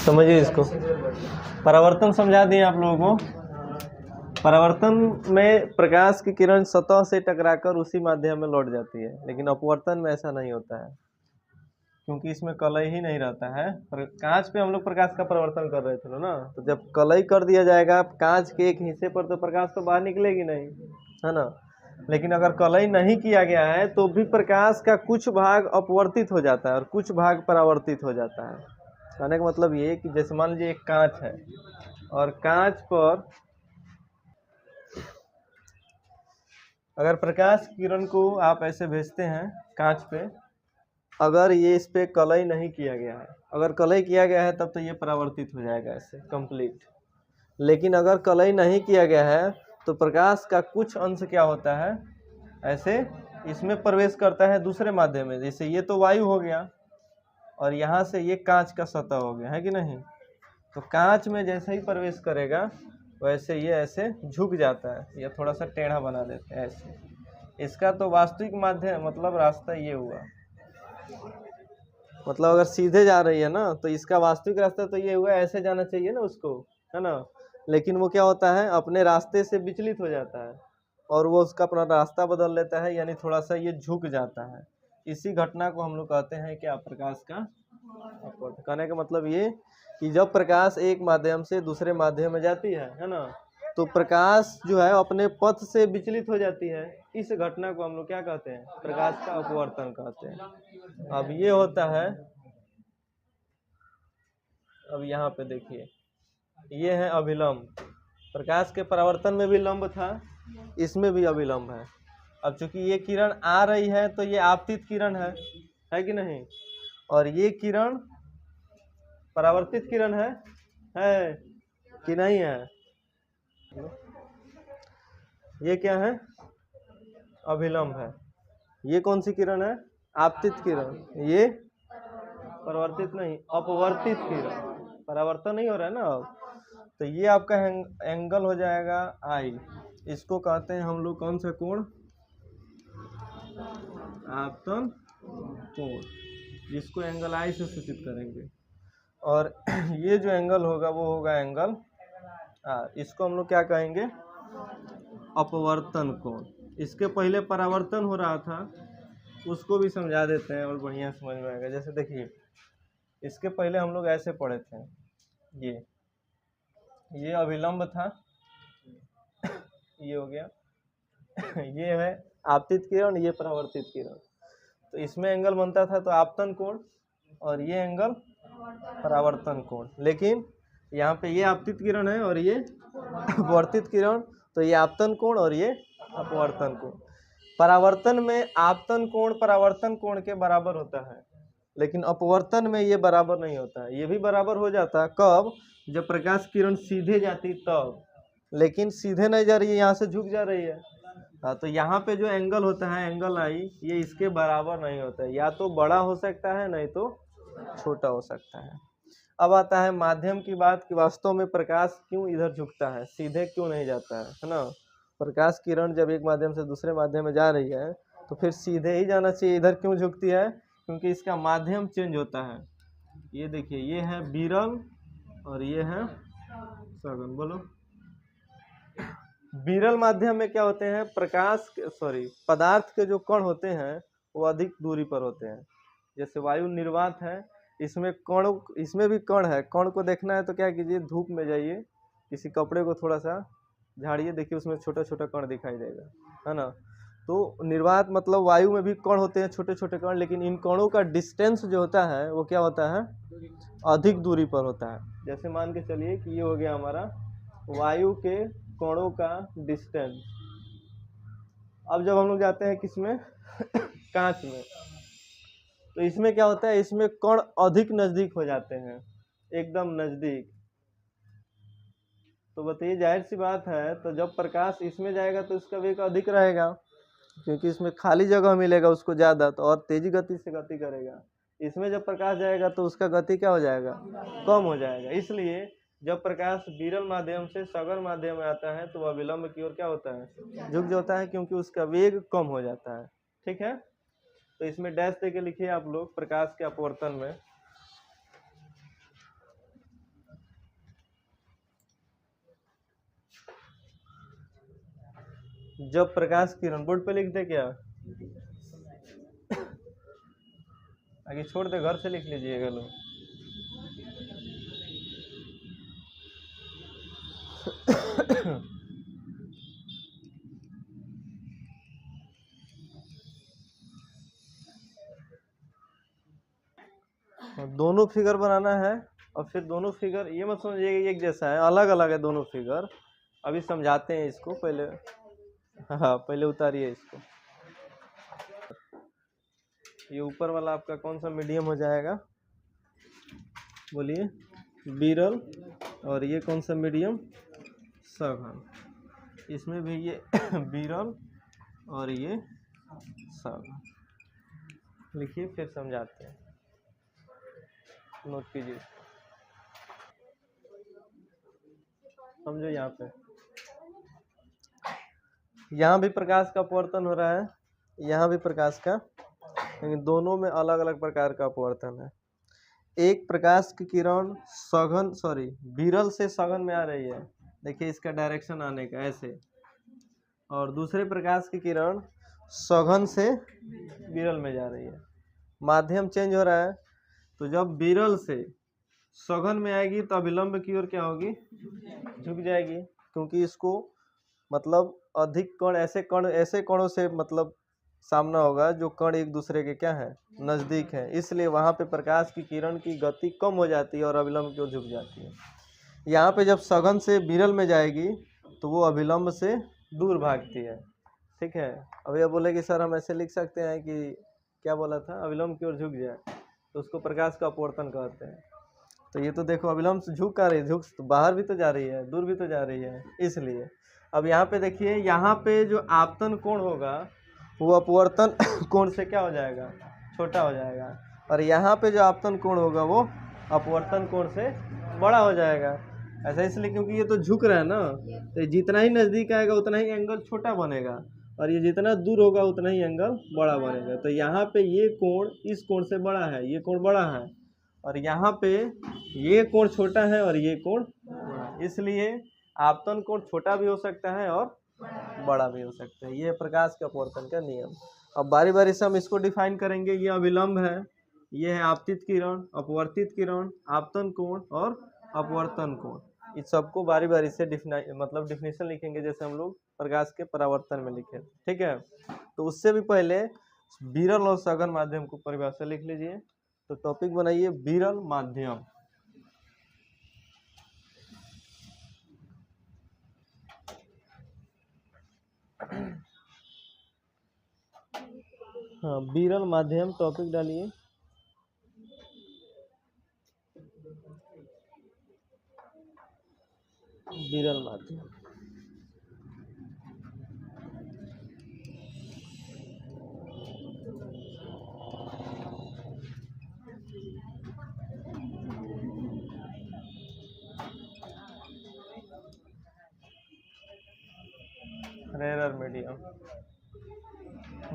समझिए इसको। परावर्तन समझा दिए आप लोगों को। परावर्तन में प्रकाश की किरण सतह से टकराकर उसी माध्यम में लौट जाती है, लेकिन अपवर्तन में ऐसा नहीं होता है क्योंकि इसमें कलई ही नहीं रहता है। पर कांच पे हम लोग प्रकाश का परावर्तन कर रहे थे ना, तो जब कलई कर दिया जाएगा कांच के एक हिस्से पर तो प्रकाश तो बाहर निकलेगी नहीं, है ना। लेकिन अगर कलई नहीं किया गया है तो भी प्रकाश का कुछ भाग अपवर्तित हो जाता है और कुछ भाग परावर्तित हो जाता है। कहने का मतलब ये कि जैसे मान लीजिए एक कांच है और कांच पर अगर प्रकाश किरण को आप ऐसे भेजते हैं कांच पे, अगर ये इस पे कलई नहीं किया गया है, अगर कलई किया गया है तब तो ये परावर्तित हो जाएगा ऐसे कंप्लीट। लेकिन अगर कलई नहीं किया गया है तो प्रकाश का कुछ अंश क्या होता है, ऐसे इसमें प्रवेश करता है दूसरे माध्यम में। जैसे ये तो वायु हो गया और यहाँ से ये कांच का सतह हो गया, है कि नहीं। तो कांच में जैसे ही प्रवेश करेगा वैसे ये ऐसे झुक जाता है या थोड़ा सा टेढ़ा बना देते हैं ऐसे। इसका तो वास्तविक माध्यम मतलब रास्ता ये हुआ, मतलब अगर सीधे जा रही है ना तो इसका वास्तविक रास्ता तो ये हुआ, ऐसे जाना चाहिए ना उसको, है ना। लेकिन वो क्या होता है, अपने रास्ते से विचलित हो जाता है और वो उसका अपना रास्ता बदल लेता है, यानी थोड़ा सा ये झुक जाता है। इसी घटना को हम लोग कहते हैं क्या, प्रकाश का अपवर्तन। कहने का मतलब ये कि जब प्रकाश एक माध्यम से दूसरे माध्यम में जाती है ना, तो प्रकाश जो है अपने पथ से विचलित हो जाती है। इस घटना को हम लोग क्या कहते हैं, प्रकाश का अपवर्तन कहते हैं। अब ये होता है, अब यहाँ पे देखिए ये है अभिलंब। प्रकाश के परावर्तन में भी लंब था, इसमें भी अभिलंब है। अब चूंकि ये किरण आ रही है तो ये आपतित किरण है कि नहीं, और ये किरण परावर्तित किरण है कि नहीं है। ये क्या है, अभिलंब है। ये कौन सी किरण है, आपतित किरण। ये परावर्तित नहीं, अपवर्तित किरण। परावर्तन नहीं हो रहा है ना अब। तो ये आपका एंगल हो जाएगा आई। इसको कहते हैं हम लोग कौन सा कोण, आपतन कोण, जिसको एंगल आई से सूचित करेंगे। और ये जो एंगल होगा वो होगा एंगल आर। इसको हम लोग क्या कहेंगे, अपवर्तन कोण। इसके पहले परावर्तन हो रहा था, उसको भी समझा देते हैं और बढ़िया समझ में आएगा। जैसे देखिए इसके पहले हम लोग ऐसे पढ़े थे, ये अभिलंब था, ये हो गया ये है आपतित किरण, ये परावर्तित किरण। तो इसमें एंगल बनता था तो आपतन कोण, और ये एंगल परावर्तन कोण। लेकिन यहाँ पे ये आपतित किरण है और ये अपवर्तित किरण, तो ये आपतन कोण और ये अपवर्तन कोण। परावर्तन में आपतन कोण परावर्तन कोण के बराबर होता है, लेकिन अपवर्तन में ये बराबर नहीं होता है। ये भी बराबर हो जाता है कब, जब प्रकाश किरण सीधे जाती तब, लेकिन सीधे नहीं जा रही है, यहाँ से झुक जा रही है। हाँ, तो यहाँ पे जो एंगल होता है, एंगल आई, ये इसके बराबर नहीं होता है। या तो बड़ा हो सकता है, नहीं तो छोटा हो सकता है। अब आता है माध्यम की बात कि वास्तव में प्रकाश क्यों इधर झुकता है, सीधे क्यों नहीं जाता है ना। प्रकाश किरण जब एक माध्यम से दूसरे माध्यम में जा रही है तो फिर सीधे ही जाना चाहिए, इधर क्यों झुकती है, क्योंकि इसका माध्यम चेंज होता है। ये देखिए ये है विरल और ये है सघन। बोलो, विरल माध्यम में क्या होते हैं, पदार्थ के जो कण होते हैं वो अधिक दूरी पर होते हैं। जैसे वायु निर्वात है, इसमें कण, इसमें भी कण है। कण को देखना है तो क्या कीजिए, धूप में जाइए, किसी कपड़े को थोड़ा सा झाड़िए, देखिए उसमें छोटा छोटा कण दिखाई देगा, है ना। तो निर्वात मतलब वायु में भी कण होते हैं, छोटे छोटे कण, लेकिन इन कणों का डिस्टेंस जो होता है वो क्या होता है, अधिक दूरी पर होता है। जैसे मान के चलिए कि ये हो गया हमारा वायु के कणों का डिस्टेंस। अब जब हम लोग जाते हैं किसमें कांच में, तो इसमें क्या होता है, इसमें कण अधिक नजदीक हो जाते हैं, एकदम नजदीक। तो बताइए जाहिर सी बात है, तो जब प्रकाश इसमें जाएगा तो इसका वेग अधिक रहेगा, क्योंकि इसमें खाली जगह मिलेगा उसको ज़्यादा, तो और तेजी गति से गति करेगा। इसमें जब प्रकाश जाएगा तो उसका गति क्या हो जाएगा, कम हो जाएगा। इसलिए जब प्रकाश विरल माध्यम से सघन माध्यम में आता है तो वह विलंब की ओर क्या होता है, झुक जाता है, क्योंकि उसका वेग कम हो जाता है। ठीक है, तो इसमें डैश दे के लिखिए आप लोग प्रकाश के अपवर्तन में। जब प्रकाश किरण, बोर्ड पे लिख दे क्या, आगे छोड़ दे, घर से लिख लीजिएगा लोग। दोनों फिगर बनाना है और फिर दोनों फिगर ये मत समझिए एक जैसा है, अलग अलग है दोनों फिगर। अभी समझाते हैं इसको, पहले हाँ पहले उतारिए इसको। ये ऊपर वाला आपका कौन सा मीडियम हो जाएगा, बोलिए, विरल। और ये कौन सा मीडियम, सघन। इसमें भी ये विरल और ये सघन। लिखिए फिर समझाते हैं, नोट कीजिए, समझो। यहाँ पे यहाँ भी प्रकाश का अपवर्तन हो रहा है, यहाँ भी प्रकाश का, लेकिन दोनों में अलग अलग प्रकार का अपवर्तन है। एक प्रकाश की किरण सघन विरल से सघन में आ रही है, देखिए इसका डायरेक्शन आने का ऐसे, और दूसरे प्रकाश की किरण सघन से विरल में जा रही है, माध्यम चेंज हो रहा है। तो जब विरल से सघन में आएगी तो अभिलंब की ओर क्या होगी, झुक जाएगी, क्योंकि इसको मतलब अधिक कण ऐसे कणों से मतलब सामना होगा जो कण एक दूसरे के क्या है, नजदीक है, इसलिए वहां पे प्रकाश की किरण की गति कम हो जाती है और अभिलंब की ओर झुक जाती है। यहाँ पे जब सघन से विरल में जाएगी तो वो अभिलंब से दूर भागती है, ठीक है। अब यह बोले कि सर हम ऐसे लिख सकते हैं कि क्या बोला था, अभिलंब की ओर झुक जाए, तो उसको प्रकाश का अपवर्तन कहते हैं। तो ये तो देखो अभिलंब से झुक आ रही है, झुक तो बाहर भी तो जा रही है, दूर भी तो जा रही है, इसलिए। अब यहाँ पे देखिए, यहाँ पे जो आपतन कोण होगा वो अपवर्तन कोण से क्या हो जाएगा, छोटा हो जाएगा, और यहाँ पे जो आपतन कोण होगा वो अपवर्तन कोण से बड़ा हो जाएगा। ऐसा इसलिए क्योंकि ये तो झुक रहा है ना, तो जितना ही नज़दीक आएगा उतना ही एंगल छोटा बनेगा, और ये जितना दूर होगा उतना ही एंगल बड़ा बनेगा। तो यहाँ पे ये कोण इस कोण से बड़ा है, ये कोण बड़ा है, और यहाँ पे ये कोण छोटा है और ये कोण बड़ा है, इसलिए आपतन कोण छोटा भी हो सकता है और बड़ा भी हो सकता है। ये प्रकाश के अपवर्तन का नियम। अब बारी बारी से हम इसको डिफाइन करेंगे। ये अभिलंब है, ये है आपतित किरण, अपवर्तित किरण, आपतन कोण और अपवर्तन कोण। इस सबको बारी बारी से डिफिनेशन लिखेंगे, जैसे हम लोग प्रकाश के परावर्तन में लिखे, ठीक है। तो उससे भी पहले विरल और सघन माध्यम को परिभाषा लिख लीजिए। तो टॉपिक बनाइए विरल माध्यम। हाँ, विरल माध्यम टॉपिक डालिए। विरल माध्यम, रेयर मीडियम,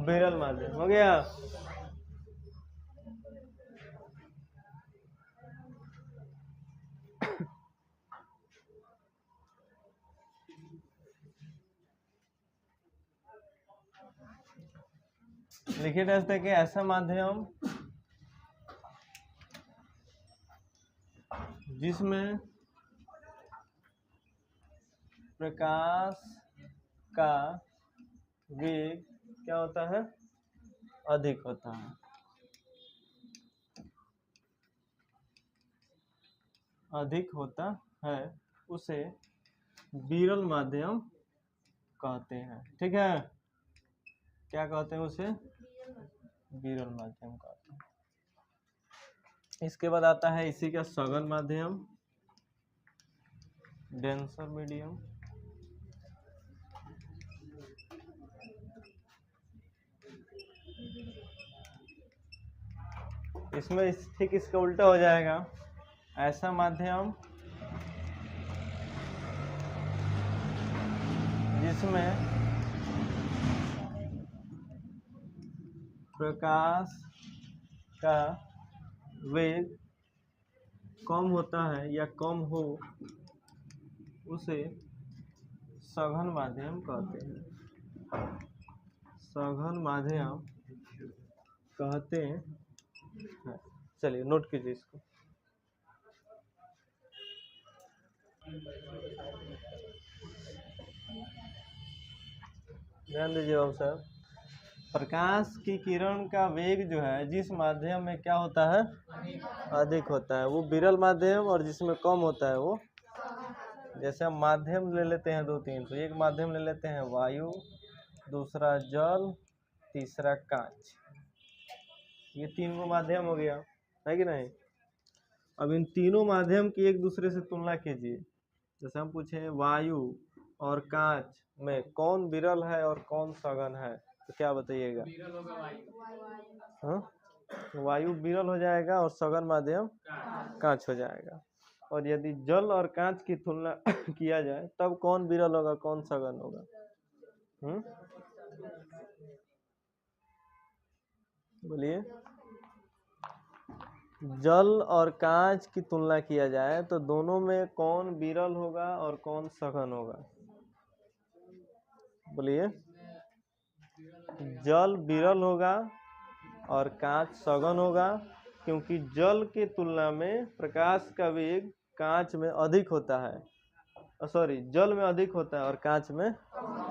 विरल माध्यम हो गया। लिखिए दोस्तों कि ऐसा माध्यम जिसमें प्रकाश का वेग क्या होता है, अधिक होता है, अधिक होता है, उसे विरल माध्यम कहते हैं, ठीक है। क्या कहते हैं उसे, विरल माध्यम कहते हैं। इसके बाद आता है इसी का सघन माध्यम, डेंसर मीडियम। इसमें ठीक इसका उल्टा हो जाएगा, ऐसा माध्यम जिसमें प्रकाश का वेग कम होता है या कम हो, उसे सघन माध्यम कहते हैं। सघन माध्यम कहते हैं। चलिए नोट कीजिए इसको। ध्यान दीजिए बाबू साहब, प्रकाश की किरण का वेग जो है जिस माध्यम में क्या होता है, अधिक होता है, वो विरल माध्यम, और जिसमें कम होता है वो, जैसे हम माध्यम ले लेते हैं दो तीन, तो एक माध्यम ले लेते हैं वायु, दूसरा जल, तीसरा कांच, ये तीन माध्यम हो गया, है कि नहीं। अब इन तीनों माध्यम की एक दूसरे से तुलना कीजिए। जैसे हम पूछे वायु और कांच में कौन विरल है और कौन सघन है, तो क्या बताइएगा। हाँ, वायु विरल हो जाएगा और सघन माध्यम कांच हो जाएगा। और यदि जल और कांच की तुलना किया जाए तब कौन विरल होगा कौन सघन होगा। बोलिए। जल और कांच की तुलना किया जाए तो दोनों में कौन विरल होगा और कौन सघन होगा। बोलिए। जल विरल होगा और कांच सघन होगा, क्योंकि जल के तुलना में प्रकाश का वेग कांच में अधिक होता है, सॉरी जल में अधिक होता है और कांच में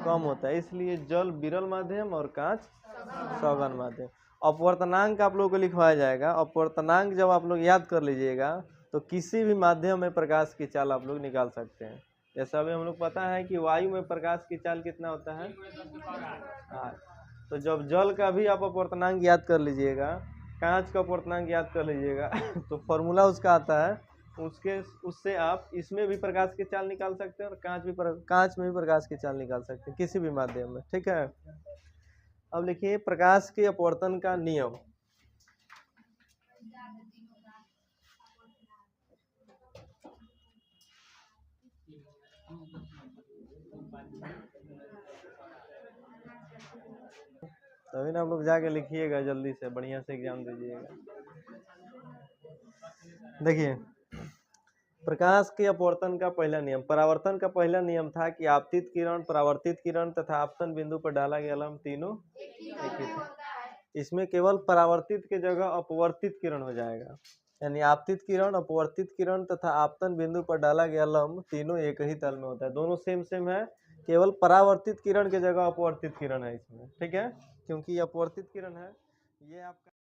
कम होता है, इसलिए जल विरल माध्यम और कांच सघन माध्यम। अपवर्तनांक आप लोगों को लिखवाया जाएगा। अपवर्तनांक जब आप लोग याद कर लीजिएगा तो किसी भी माध्यम में प्रकाश की चाल आप लोग निकाल सकते हैं। जैसा अभी हम लोग पता है कि वायु में प्रकाश की चाल कितना होता है, तो जब जल का भी आप अपवर्तनांक याद कर लीजिएगा, कांच का अपवर्तनांक याद कर लीजिएगा तो फॉर्मूला उसका आता है, उससे आप इसमें भी प्रकाश की चाल निकाल सकते हैं और कांच में भी प्रकाश की चाल निकाल सकते हैं किसी भी माध्यम में। ठीक है। अब लिखिए प्रकाश के अपवर्तन का नियम। तभी ना आप लोग जाके लिखिएगा जल्दी से, बढ़िया से एग्जाम दीजिएगा। देखिए प्रकाश के अपवर्तन का पहला नियम, परावर्तन का पहला नियम था कि आपतित किरण, परावर्तित किरण तथा आपतन बिंदु पर डाला गया लंब तीनों एक ही था। इसमें केवल परावर्तित के जगह अपवर्तित किरण हो जाएगा, यानी आपतित किरण, अपवर्तित किरण तथा आपतन बिंदु पर डाला गया लंब तीनों एक ही तल में होता है। दोनों सेम सेम है, केवल परावर्तित किरण के जगह अपवर्तित किरण है इसमें। ठीक है, क्योंकि अपवर्तित किरण है ये आपका